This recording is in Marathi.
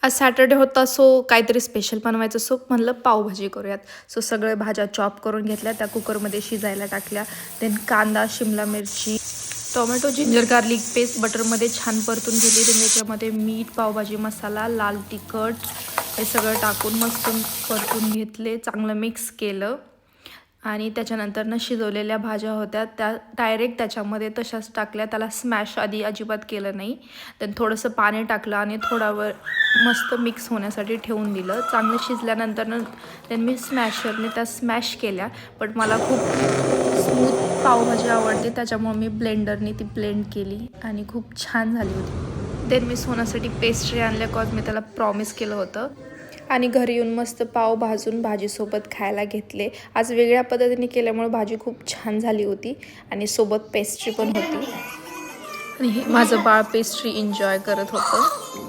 आज सॅटर्डे होता, सो काहीतरी स्पेशल बनवायचं. सो म्हणलं पावभाजी करूयात. सो सगळे भाज्या चॉप करून घेतल्या, त्या कुकरमध्ये शिजायला टाकल्या. देन कांदा, शिमला मिरची, टोमॅटो, जिंजर गार्लिक पेस्ट बटरमध्ये छान परतून घेतली. then त्याच्यामध्ये मीठ, पावभाजी मसाला, लाल तिखट हे सगळं टाकून मस्त परतून घेतले. चांगलं मिक्स केलं आणि त्याच्यानंतर शिजवलेल्या भाज्या होत्या त्या डायरेक्ट त्याच्यामध्ये तशाच टाकल्या. त्याला स्मॅश आधी अजिबात केलं नाही. then थोडंसं पाणी टाकलं आणि थोडा वेळ मस्त मिक्स होण्यासाठी ठेवून दिलं. चांगलं शिजल्यानंतर then मी स्मॅशरने त्या स्मॅश केल्या. बट मला खूप स्मूथ पावभाजी आवडते, त्याच्यामुळे मी ब्लेंडरने ती ब्लेंड केली आणि खूप छान झाली होती. देन मी सोनासाठी पेस्ट्री आणल्या, कॉज मी त्याला प्रॉमिस केलं होतं. आणि घरी येऊन मस्त पाव भाजून भाजीसोबत खायला घेतले. आज वेगळ्या पद्धतीने केल्यामुळे भाजी खूप छान झाली होती आणि सोबत पेस्ट्री पण होती. आणि हे माझं बाळ पेस्ट्री एन्जॉय करत होतं.